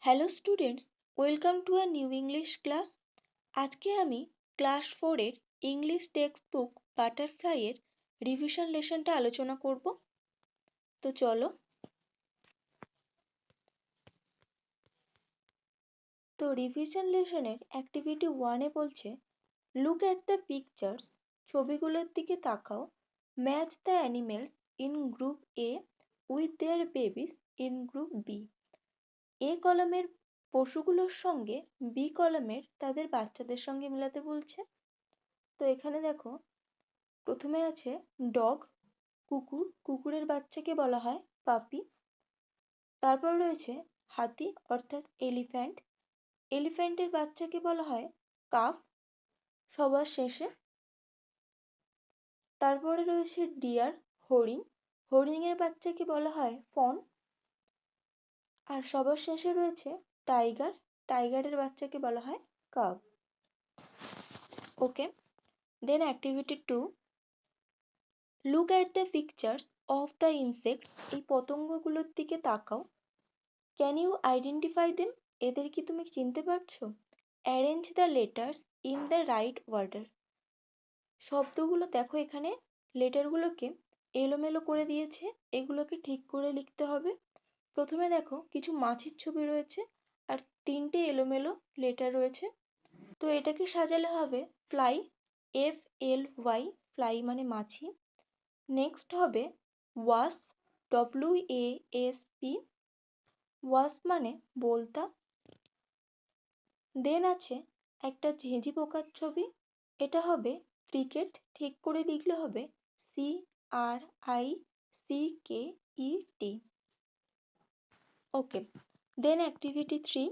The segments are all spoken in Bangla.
Hello students, welcome to a new English class. আজকে আমি ক্লাস 4-এর ইংলিশ টেক্সট বুক বাটারফ্লাইয়ের রিভিশন লেসনটা আলোচনা করব। তো চলো। তো রিভিশন লেসনের অ্যাক্টিভিটি 1-এ বলছে, লুক অ্যাট দ্য পিকচার্স, ছবিগুলোর দিকে তাকাও, match the animals in group A with their babies in group B. A কলামের পশুগুলোর সঙ্গে বি কলামের তাদের বাচ্চাদের সঙ্গে মেলাতে বলছে। তো এখানে দেখো, প্রথমে আছে ডগ, কুকুর, কুকুরের বাচ্চাকে বলা হয় পাপি। তারপর রয়েছে হাতি অর্থাৎ এলিফ্যান্ট, এলিফ্যান্টের বাচ্চাকে বলা হয় কাফ সবার শেষে। তারপরে রয়েছে ডিয়ার, হরিণ, হরিণের বাচ্চাকে বলা হয় ফন। আর সবার শেষে রয়েছে টাইগার, টাইগারের বাচ্চাকে বলা হয় cub. Okay, then activity 2, look at the pictures of the insects, এই পতঙ্গগুলোর দিকে তাকাও। ক্যান ইউ আইডেন্টিফাই দেম, এদের কি তুমি চিনতে পারছো? Arrange the letters in the right order, শব্দগুলো দেখো এখানে লেটারগুলোকে এলোমেলো করে দিয়েছে, এগুলোকে ঠিক করে লিখতে হবে। প্রথমে দেখো কিছু মাছির ছবি রয়েছে আর 3টে এলোমেলো লেটার রয়েছে। তো এটাকে সাজালে হবে ফ্লাই, FLY, ফ্লাই মানে মাছি। নেক্সট হবে ওয়াস্প, WASP, ওয়াস্প মানে বলতা। দেন আছে একটা ঝিঁঝি পোকার ছবি, এটা হবে ক্রিকেট, ঠিক করে লিখলে হবে CRICKET। Okay, then activity 3,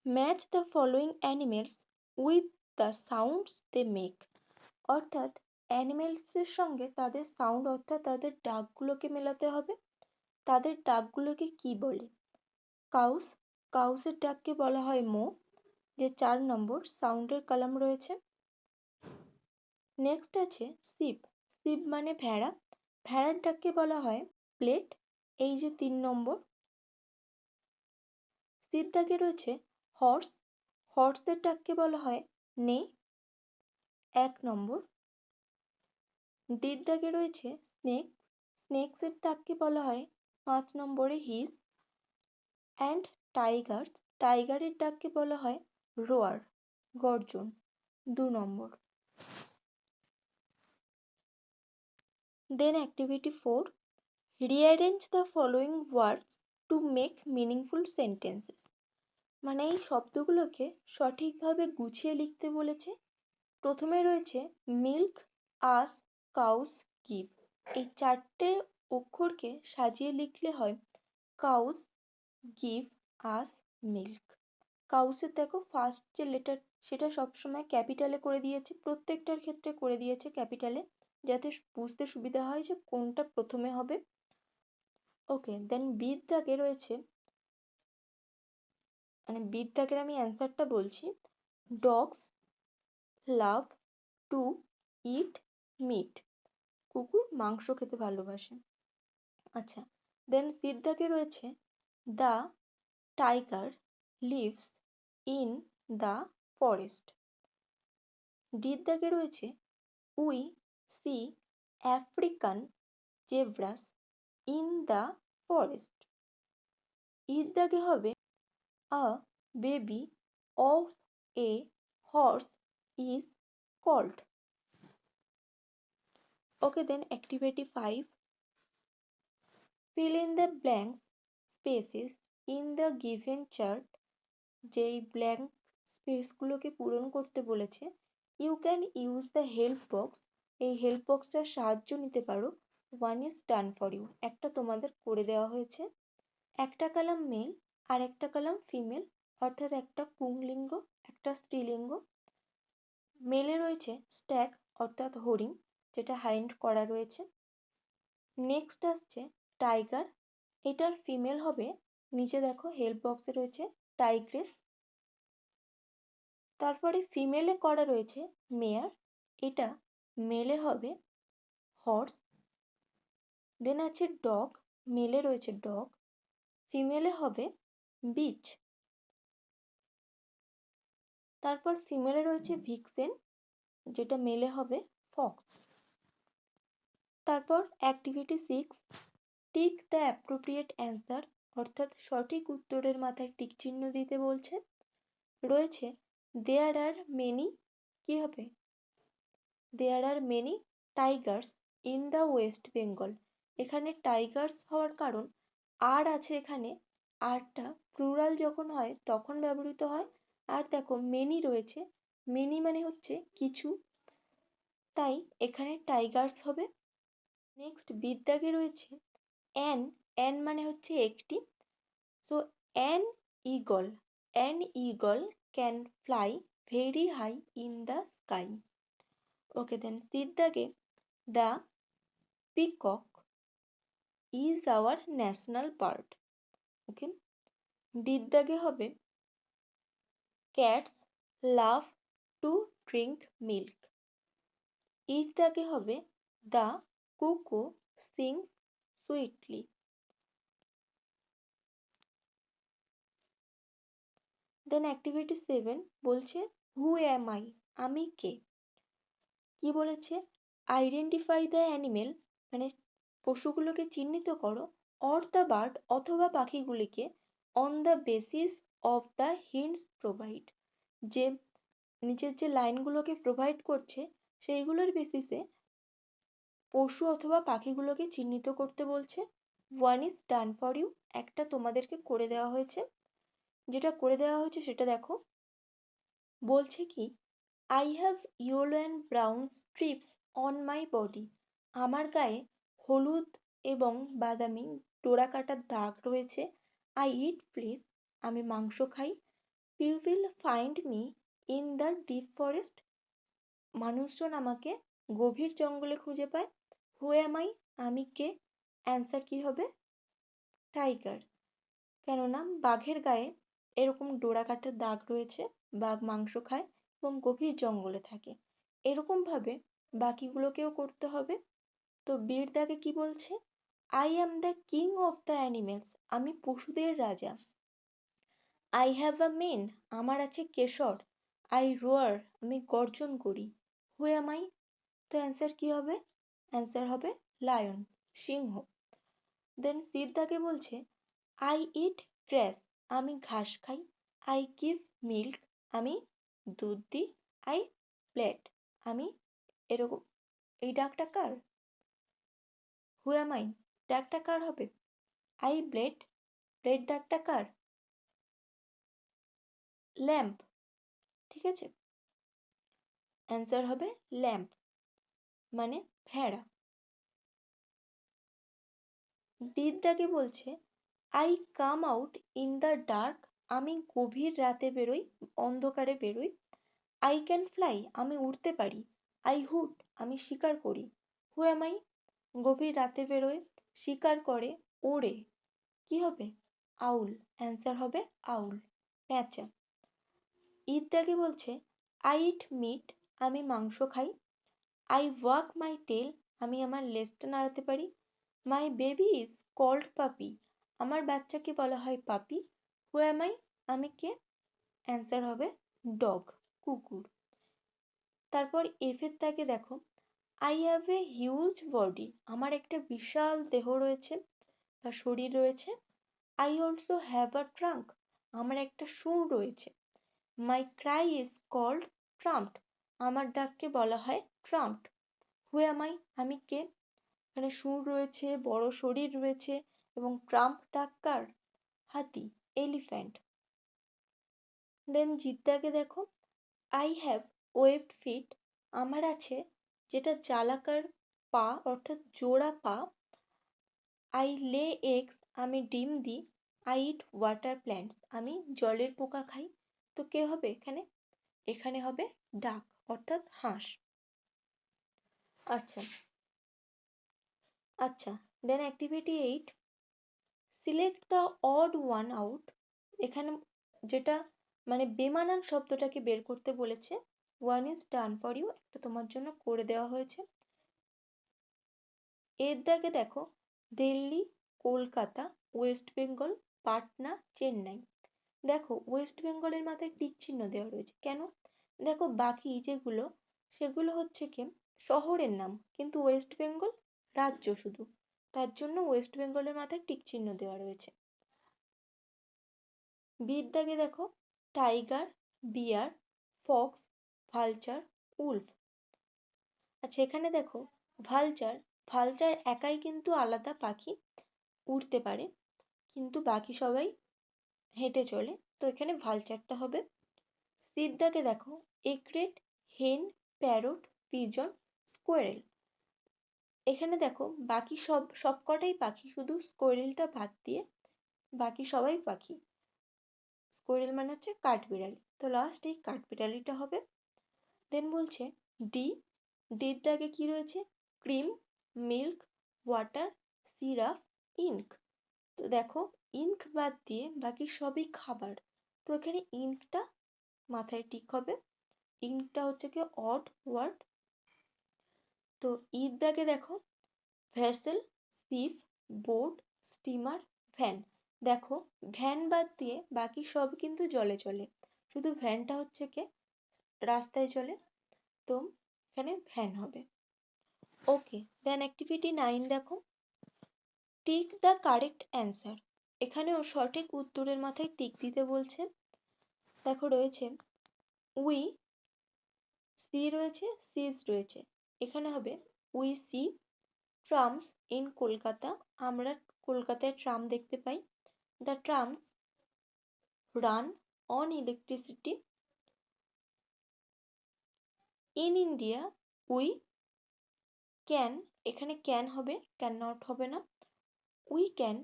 match the following animals with the sounds they make, অর্থাৎ অ্যানিমেলসের সঙ্গে তাদের সাউন্ড অর্থাৎ তাদের ডাকগুলোকে মেলাতে হবে। তাদের ডাকগুলোকে কি বলে? কাউস, কাউসের ডাককে বলা হয় মো, যে 4 নম্বর সাউন্ডের কলাম রয়েছে। নেক্সট আছে শিপ, শিপ মানে ভেড়া, ভেড়ার ডাককে বলা হয় প্লেট, এই যে 3 নম্বর। শিপ দাগে রয়েছে হর্স, হর্সের ডাককে বলা হয় নে, 1 নম্বর। ডির দাগে রয়েছে স্নেক, স্নেকসের ডাককে বলা হয় 5 নম্বরে হিস। অ্যান্ড টাইগার্স, টাইগারের ডাককে বলা হয় রোয়ার, গর্জন, 2 নম্বর। Then activity 4, rearrange the following words to make meaningful sentences, মানে এই শব্দগুলোকে সঠিকভাবে গুছিয়ে লিখতে বলেছে। প্রথমে রয়েছে মিল্ক, আস, কাউস, গিভ, এই 4টে অক্ষরকে সাজিয়ে লিখলে হয় কাউস গিভ আস মিল্ক। কাউসের দেখো ফার্স্ট যে লেটার সেটা সবসময় ক্যাপিটালে করে দিয়েছে, প্রত্যেকটার ক্ষেত্রে করে দিয়েছে ক্যাপিটালে, যাতে বুঝতে সুবিধা হয় যে কোনটা প্রথমে হবে। ওকে, দেন বির দাগে রয়েছে, মানে বির দাগের আমি অ্যান্সারটা বলছি, dogs love to eat meat, কুকুর মাংস খেতে ভালোবাসে। আচ্ছা, দেন সির দাগে রয়েছে the tiger lives in the forest. ডির দাগে রয়েছে we see African zebras in the forest. ইর দাগে হবে a baby of a horse is called. Okay, then activity 5, fill in the blanks spaces in the given chart, যেই ব্ল্যাঙ্ক স্পেসগুলোকে পূরণ করতে বলেছে। You can use the help box, এই হেল্প বক্সটার সাহায্য নিতে পারো। 1 is done for you, একটা তোমাদের করে দেওয়া হয়েছে। একটা কলাম মেল আর একটা কলাম ফিমেল, অর্থাৎ একটা পুংলিঙ্গ একটা স্ত্রীলিঙ্গ। মেলে রয়েছে স্ট্যাগ অর্থাৎ হরিণ, যেটা হাইন্ড করা রয়েছে। নেক্সট আসছে টাইগার, এটার ফিমেল হবে, নিচে দেখো হেল্প বক্সে রয়েছে টাইগ্রেস। তারপরে ফিমেলে করা রয়েছে মেয়ার, এটা মেলে হবে হর্স। দেন আছে ডগ, মেলে রয়েছে ডগ, ফিমেলে হবে বিচ। তারপর ফিমেলে রয়েছে ভিক্সেন, যেটা মেলে হবে ফক্স। তারপর activity 6, tick the appropriate answer, অর্থাৎ সঠিক উত্তরের মাথায় টিক চিহ্ন দিতে বলছে। রয়েছে দেয়ার আর মেনি, কি হবে? There are many tigers in the West Bengal. এখানে টাইগার্স হওয়ার কারণ আর আছে এখানে, আরটা প্লুরাল যখন হয় তখন ব্যবহৃত হয়। আর দেখো মেনি রয়েছে, মেনি মানে হচ্ছে কিছু, তাই এখানে টাইগার্স হবে। নেক্সট বিদ্যাগে রয়েছে অ্যান, অ্যান মানে হচ্ছে একটি, so an eagle, an eagle can fly very high in the sky. Okay, then সিদ্ধাগে the peacock is our national bird. Okay, ডিদ্দাগে হবে cats love to drink milk. ইর দাগে হবে দ্য কুকু সিংস সুইটলি। দেন অ্যাক্টিভিটি 7 বলছে হু অ্যাম আই, আমি কে। কি বলেছে? আইডেন্টিফাই দ্য অ্যানিমেল, মানে পশুগুলোকে চিহ্নিত করো, অর দ্য বার্ড অথবা পাখিগুলিকে, on the basis of the hints provide, যে নিচের যে লাইনগুলোকে প্রোভাইড করছে সেইগুলোর বেসিসে পশু অথবা পাখিগুলোকে চিহ্নিত করতে বলছে। One is done for you, একটা তোমাদেরকে করে দেওয়া হয়েছে। যেটা করে দেওয়া হয়েছে সেটা দেখো। বলছে কি, I have yellow and brown strips on my body, আমার গায়ে হলুদ এবং বাদামি ডোরাকাটা দাগ রয়েছে। আই ইট ফ্লিশ, আমি মাংস খাই। You will find me in the deep forest, মানুষজন আমাকে গভীর জঙ্গলে খুঁজে পায়। হু অ্যাম আই, আমি কে। অ্যান্সার কি হবে? টাইগার, কেননা বাঘের গায়ে এরকম ডোরাকাটা দাগ রয়েছে, বাঘ মাংস খায় এবং গভীর জঙ্গলে থাকে। এরকম ভাবে বাকিগুলোকেও করতে হবে। তো বির দাগে কি বলছে? I am the king of the animals, আমি পশুদের রাজা। আই হ্যাভ আ মেন, আমার আছে কেশর। আই রোয়ার, আমি গর্জন করি। হু অ্যাম আই, তো অ্যান্সার কি হবে? অ্যান্সার হবে লায়ন, সিংহ। দেন সির দাগে বলছে আই ইট গ্রাস, আমি ঘাস খাই। আই গিভ মিল্ক, আমি দুধ দিই। আই প্লেট, আমি এরকম, এই ডাকটা কার? হু অ্যাম আই ডাকটা কার হবে? আই ব্লেড, ব্লেড ডাকটা কার? ল্যাম্প, ঠিক আছে, অ্যান্সার হবে ল্যাম্প, মানে ভেড়া। ডির দাগে বলছে I come out in the dark, আমি গভীর রাতে বেরোই, অন্ধকারে বেরোই। আই ক্যান ফ্লাই, আমি উড়তে পারি। আই হুট, আমি শিকার করি। হু অ্যাম আই? গভীর রাতে বেরোয়, শিকার করে, ওড়ে, কি হবে? আউল, অ্যান্সার হবে আউল, প্যাঁচা। ঈদ দাগে বলছে আই ইট মিট, আমি মাংস খাই। আই ওয়াক মাই টেল, আমি আমার লেজটা নাড়াতে পারি। মাই বেবি ইজ কল্ড পাপি, আমার বাচ্চাকে বলা হয় পাপি। হু অ্যাম আই? আমি কে? অ্যান্সার হবে ডগ, কুকুর। তারপর এফ এর দাগে দেখো I have a huge body, আমার একটা বিশাল দেহ রয়েছে বা শরীর রয়েছে। I also have a trunk, আমার একটা সুর রয়েছে। মাই ক্রাই ইজ কল্ড ট্রাম্পড, আমার ডাককে বলা হয় ট্রাম্পড। হু অ্যাম আই? আমি কে? এখানে সুর রয়েছে, বড় শরীর রয়েছে এবং ট্রাম্প ডাক কার? হাতি, এলিফ্যান্ট। দেন জিদ্দাকে দেখো আই হ্যাভ ওয়েবড ফিট, আমার আছে যেটা জালাকার পা, অর্থাৎ জোড়া পা। আই লে এগস, আমি ডিম দিই। আই ইট ওয়াটার প্ল্যান্টস, আমি জলের পোকা খাই। তো কে হবে এখানে? এখানে হবে ডাক, অর্থাৎ হাঁস। আচ্ছা আচ্ছা, then activity 8, select the odd one out, এখানে যেটা মানে বেমানান শব্দটাকে বের করতে বলেছে। One is done for you, একটা তোমার জন্য করে দেওয়া হয়েছে। এর দাগে দেখো দিল্লি, কলকাতা, ওয়েস্ট বেঙ্গল, পাটনা, চেন্নাই। দেখো ওয়েস্ট বেঙ্গলের মাথায় টিক চিহ্ন দেওয়া রয়েছে কেন? দেখো বাকি যেগুলো সেগুলো হচ্ছে কি শহরের নাম, কিন্তু ওয়েস্ট বেঙ্গল রাজ্য শুধু, তার জন্য ওয়েস্ট বেঙ্গলের মাথায় টিক চিহ্ন দেওয়া রয়েছে। বির দাগে দেখো টাইগার, বিয়ার, ফক্স, ভালচার, উলফ। আচ্ছা এখানে দেখো ভালচার, ভালচার একাই কিন্তু আলাদা পাখি, উড়তে পারে, কিন্তু বাকি সবাই হেঁটে চলে, তো এখানে ভালচারটা হবে। সির দাগে দেখো এগ্রেট, হেন, প্যারট, পিজন, স্কোয়েরেল। এখানে দেখো বাকি সবকটাই পাখি, শুধু স্কোয়েরেলটা বাদ দিয়ে বাকি সবাই পাখি। স্কোয়েরেল মানে হচ্ছে কাঠবিড়ালি, তো লাস্ট এই কাঠবিড়ালিটা হবে। দেন বলছে ডি, ডির দাগে কি রয়েছে? Cream, milk, water, syrup, ink. তো দেখো ইঙ্ক বাদ দিয়ে বাকি সবই খাবার, তো এখানে ইঙ্কটা মাথায় টিক হবে। ইঙ্কটা হচ্ছে কি অড ওয়ার্ড। তো ইর দাগে দেখো vessel, ship, boat, steamer, van. দেখো ভ্যান বাদ দিয়ে বাকি সব কিন্তু জলে চলে, শুধু ভ্যানটা হচ্ছে কি রাস্তায় চলে, তো এখানে ভ্যান হবে। ওকে, দেন অ্যাক্টিভিটি 9 দেখো টিক দ্য কারেক্ট অ্যান্সার। এখানেও সঠিক উত্তরের মাথায় টিক দিতে বলছে। দেখো রয়েছে উই, সি রয়েছে, সিজ রয়েছে, এখানে হবে we see trams in Kolkata. আমরা কলকাতায় ট্রাম দেখতে পাই। The trams run on electricity. In India we can, এখানে ক্যান হবে, ক্যান নট হবে না। We can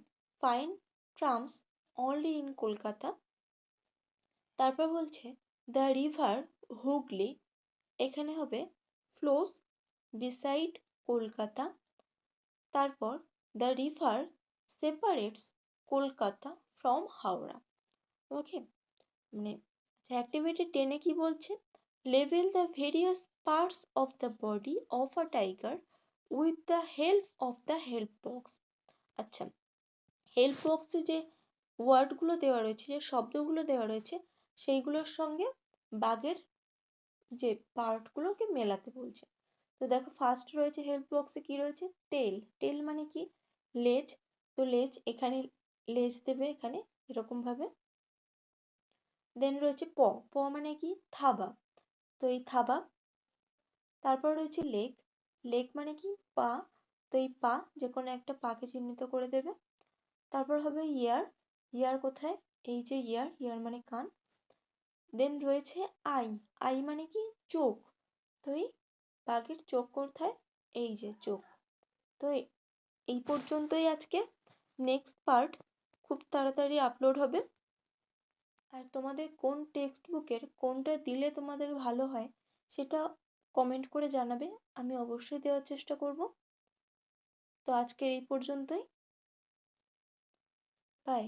find trams only in Kolkata. তারপর বলছে দ্য রিভার হুগলি, এখানে হবে ফ্লোস বিসাইড কলকাতা। তারপর the river separates Kolkata from Howrah. Okay, মানে অ্যাক্টিভিটি 10 কি বলছে? লেভেল the various parts of the body of a tiger with the help of the help box. আচ্ছা, হেল্প বক্সে যে ওয়ার্ডগুলো দেওয়া রয়েছে, যে শব্দগুলো দেওয়া রয়েছে, সেইগুলোর সঙ্গে বাঘের যে পার্টগুলোকে মেলাতে বলছে। তো দেখো ফার্স্ট রয়েছে হেল্প বক্সে কি রয়েছে? টেল। টেল মানে কি? লেজ। তো লেজ, এখানে লেজ দেবে এখানে এরকম ভাবে। দেন রয়েছে প, প মানে কি? থাবা, তো এই থাবা। তারপর রয়েছে লেগ, লেগ মানে কি? পা, তো এই পা, যে কোনো একটা পাকে চিহ্নিত করে দেবে। তারপর হবে ইয়ার, ইয়ার কোথায়? এই যে ইয়ার, ইয়ার মানে কান। দেন রয়েছে আই, আই মানে কি? চোখ, তো এই বাঘের চোখ কোথায়? এই যে চোখ। তো এই পর্যন্তই আজকে। নেক্সট পার্ট খুব তাড়াতাড়ি আপলোড হবে। আর তোমাদের কোন টেক্সট বুকের কোনটা দিলে তোমাদের ভালো হয় সেটা কমেন্ট করে জানাবে, আমি অবশ্যই দেওয়ার চেষ্টা করব। তো আজকে এই পর্যন্তই, বাই।